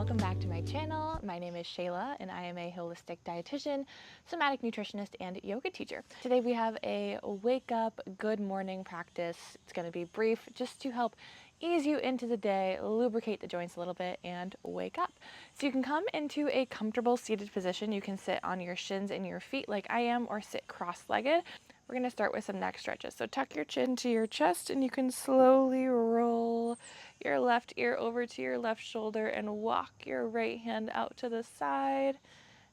welcome back to my channel. My name is Shelagh and I am a holistic dietitian, somatic nutritionist, and yoga teacher. Today we have a wake up good morning practice. It's going to be brief just to help ease you into the day, lubricate the joints a little bit, and wake up. So you can come into a comfortable seated position. You can sit on your shins and your feet like I am, or sit cross-legged. We're going to start with some neck stretches. So tuck your chin to your chest and you can slowly roll your left ear over to your left shoulder and walk your right hand out to the side,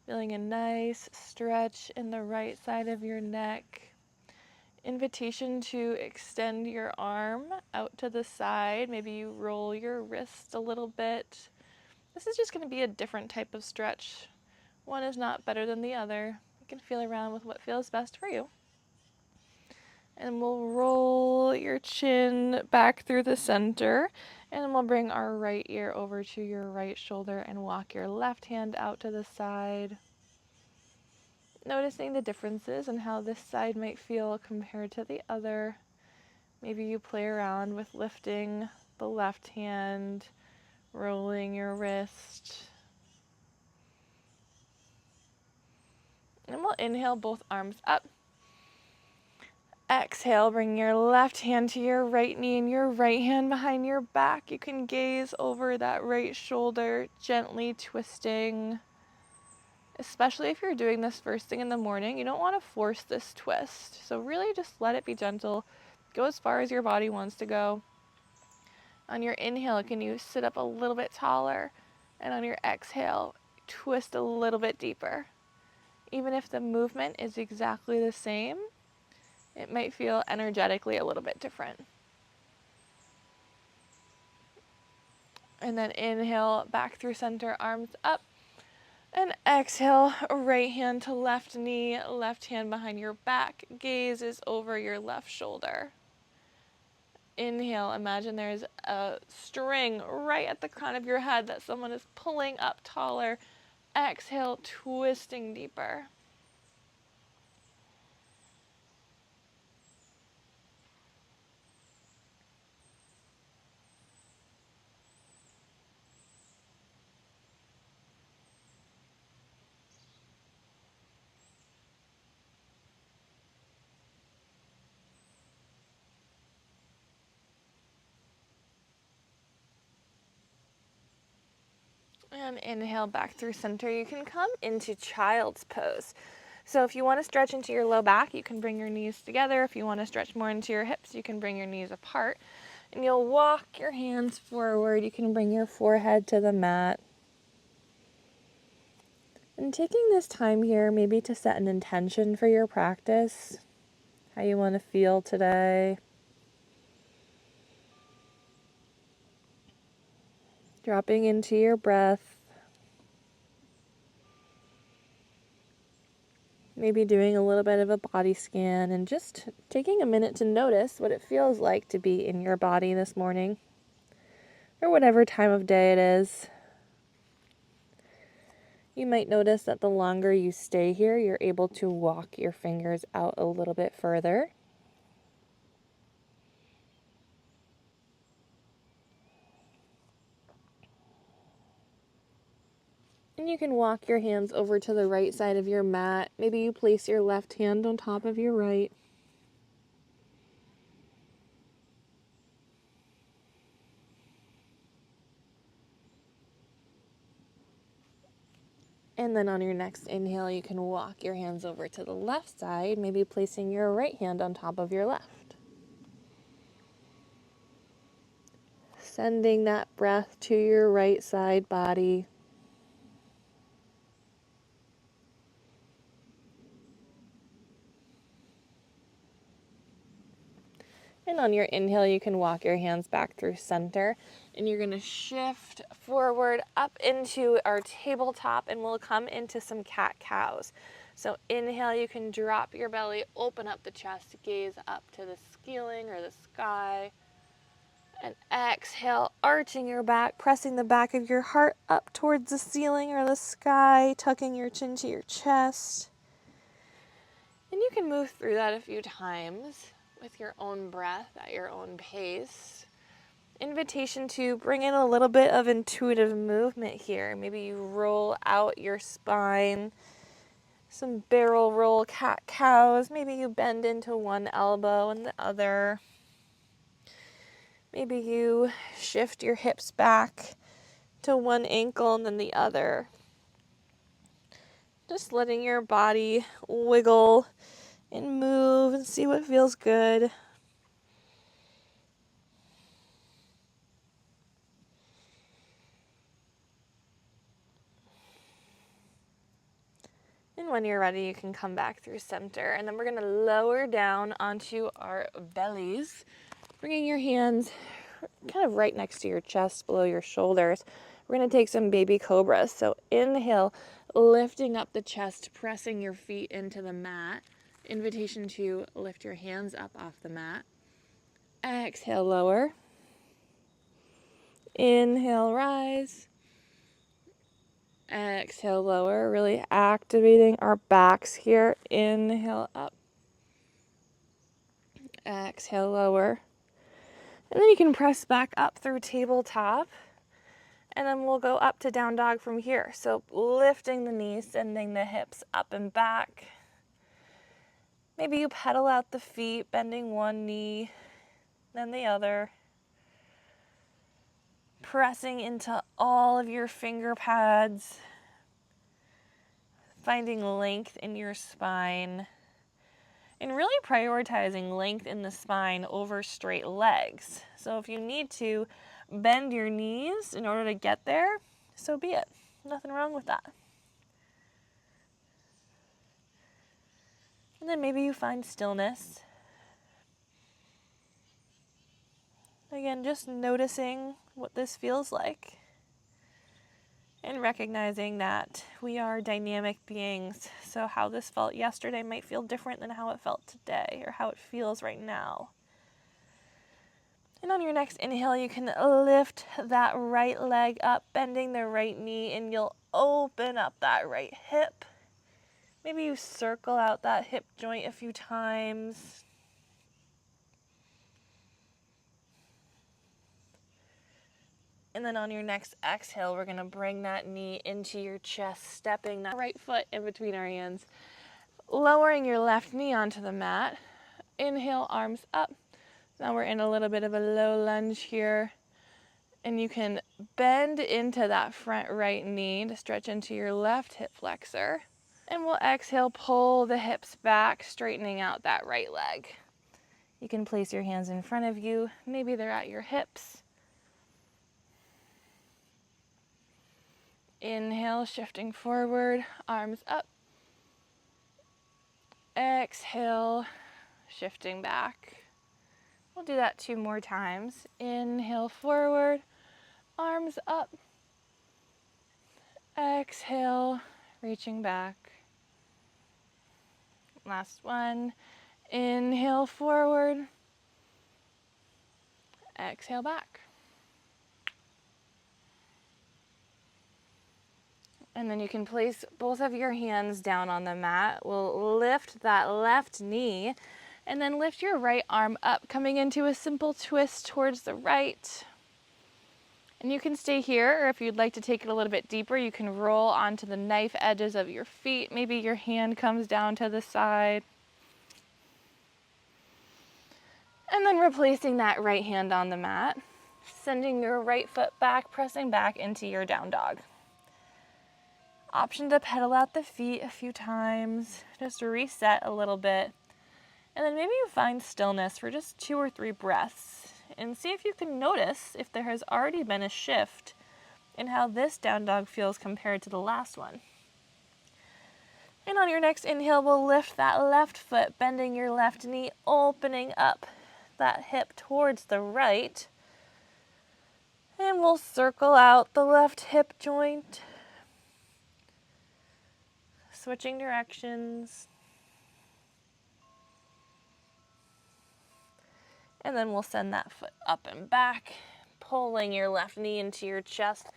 feeling a nice stretch in the right side of your neck. Invitation to extend your arm out to the side. Maybe you roll your wrist a little bit. This is just going to be a different type of stretch. One is not better than the other. You can feel around with what feels best for you. And we'll roll your chin back through the center, and we'll bring our right ear over to your right shoulder and walk your left hand out to the side. Noticing the differences and how this side might feel compared to the other. Maybe you play around with lifting the left hand, rolling your wrist. And we'll inhale both arms up. Exhale, bring your left hand to your right knee and your right hand behind your back. You can gaze over that right shoulder, gently twisting. Especially if you're doing this first thing in the morning, you don't want to force this twist. So really just let it be gentle. Go as far as your body wants to go. On your inhale, can you sit up a little bit taller? And on your exhale, twist a little bit deeper. Even if the movement is exactly the same, it might feel energetically a little bit different. And then inhale, back through center, arms up. And exhale, right hand to left knee, left hand behind your back. Gaze is over your left shoulder. Inhale, imagine there's a string right at the crown of your head that someone is pulling up taller. Exhale, twisting deeper. And inhale back through center. You can come into child's pose. So if you want to stretch into your low back, you can bring your knees together. If you want to stretch more into your hips, you can bring your knees apart. And you'll walk your hands forward. You can bring your forehead to the mat. And taking this time here, maybe to set an intention for your practice, how you want to feel today. Dropping into your breath. Maybe doing a little bit of a body scan and just taking a minute to notice what it feels like to be in your body this morning, or whatever time of day it is. You might notice that the longer you stay here, you're able to walk your fingers out a little bit further. And you can walk your hands over to the right side of your mat. Maybe you place your left hand on top of your right. And then on your next inhale, you can walk your hands over to the left side, maybe placing your right hand on top of your left. Sending that breath to your right side body. And on your inhale, you can walk your hands back through center. And you're going to shift forward up into our tabletop, and we'll come into some cat-cows. So inhale, you can drop your belly, open up the chest, gaze up to the ceiling or the sky. And exhale, arching your back, pressing the back of your heart up towards the ceiling or the sky, tucking your chin to your chest. And you can move through that a few times with your own breath at your own pace. invitation to bring in a little bit of intuitive movement here. Maybe you roll out your spine, some barrel roll cat-cows. Maybe you bend into one elbow and the other. Maybe you shift your hips back to one ankle and then the other. Just letting your body wiggle and move and see what feels good. And when you're ready, you can come back through center. And then we're going to lower down onto our bellies, bringing your hands kind of right next to your chest, below your shoulders. We're going to take some baby cobras. So inhale, lifting up the chest, pressing your feet into the mat. Invitation to lift your hands up off the mat. Exhale, lower. Inhale, rise. Exhale, lower. Really activating our backs here. Inhale, up. Exhale, lower. And then you can press back up through tabletop. And then we'll go up to down dog from here. So lifting the knees, sending the hips up and back. Maybe you pedal out the feet, bending one knee, then the other. Pressing into all of your finger pads. Finding length in your spine. And really prioritizing length in the spine over straight legs. So if you need to bend your knees in order to get there, so be it. Nothing wrong with that. And then maybe you find stillness. Again, just noticing what this feels like. And recognizing that we are dynamic beings. So how this felt yesterday might feel different than how it felt today, or how it feels right now. And on your next inhale, you can lift that right leg up, bending the right knee, and you'll open up that right hip. Maybe you circle out that hip joint a few times. And then on your next exhale, we're going to bring that knee into your chest, stepping that right foot in between our hands, lowering your left knee onto the mat. Inhale, arms up. Now we're in a little bit of a low lunge here. And you can bend into that front right knee to stretch into your left hip flexor. And we'll exhale, pull the hips back, straightening out that right leg. You can place your hands in front of you. Maybe they're at your hips. Inhale, shifting forward, arms up. Exhale, shifting back. We'll do that 2 more times. Inhale, forward, arms up. Exhale, reaching back. Last one. Inhale, forward. Exhale, back. And then you can place both of your hands down on the mat. We'll lift that left knee and then lift your right arm up, coming into a simple twist towards the right. And you can stay here, or if you'd like to take it a little bit deeper, you can roll onto the knife edges of your feet. Maybe your hand comes down to the side. And then replacing that right hand on the mat, sending your right foot back, pressing back into your down dog. Option to pedal out the feet a few times, just to reset a little bit. And then maybe you find stillness for just 2 or 3 breaths and see if you can notice if there has already been a shift in how this down dog feels compared to the last one. And on your next inhale, we'll lift that left foot, bending your left knee, opening up that hip towards the right. And we'll circle out the left hip joint. Switching directions. And then we'll send that foot up and back, pulling your left knee into your chest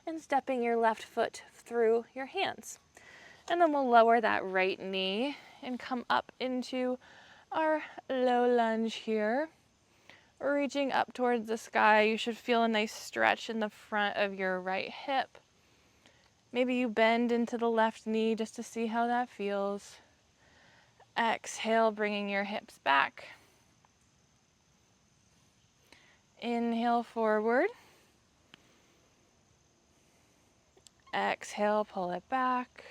and stepping your left foot through your hands. And then we'll lower that right knee and come up into our low lunge here. reaching up towards the sky. You should feel a nice stretch in the front of your right hip. Maybe you bend into the left knee just to see how that feels. Exhale, bringing your hips back. Inhale forward. Exhale, pull it back.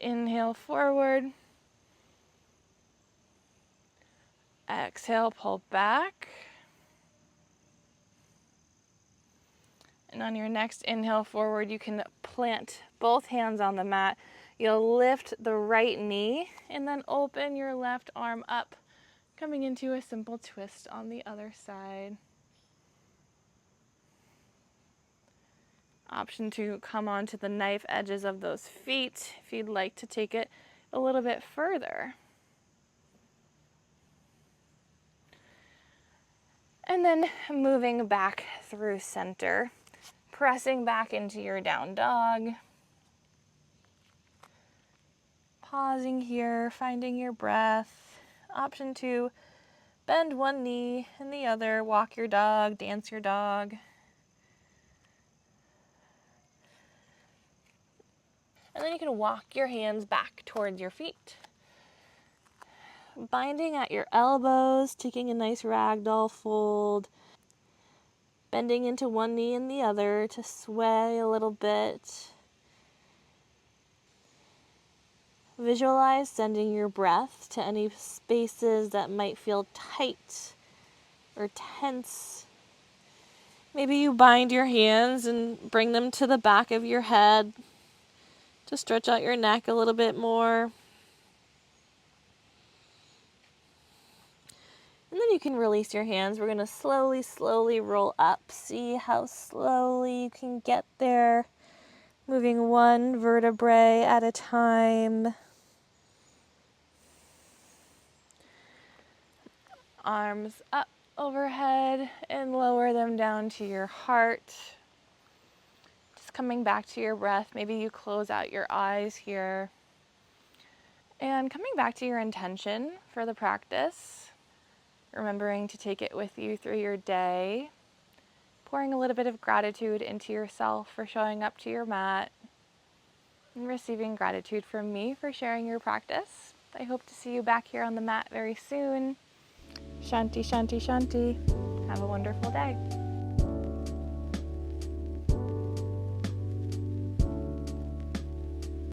Inhale forward. Exhale, pull back. And on your next inhale forward, you can plant both hands on the mat. You'll lift the right knee and then open your left arm up, coming into a simple twist on the other side. Option to come onto the knife edges of those feet if you'd like to take it a little bit further. And then moving back through center, pressing back into your down dog. Pausing here, finding your breath. Option 2, bend one knee and the other, walk your dog, dance your dog. And then you can walk your hands back towards your feet. Binding at your elbows, taking a nice ragdoll fold. Bending into one knee and the other to sway a little bit. Visualize sending your breath to any spaces that might feel tight or tense. Maybe you bind your hands and bring them to the back of your head to stretch out your neck a little bit more. And then you can release your hands. We're going to slowly roll up. See how slowly you can get there. Moving one vertebrae at a time. Arms up overhead and lower them down to your heart. Just coming back to your breath. Maybe you close out your eyes here. And coming back to your intention for the practice. Remembering to take it with you through your day. Pouring a little bit of gratitude into yourself for showing up to your mat. And receiving gratitude from me for sharing your practice. I hope to see you back here on the mat very soon. Shanti, shanti, shanti. Have a wonderful day.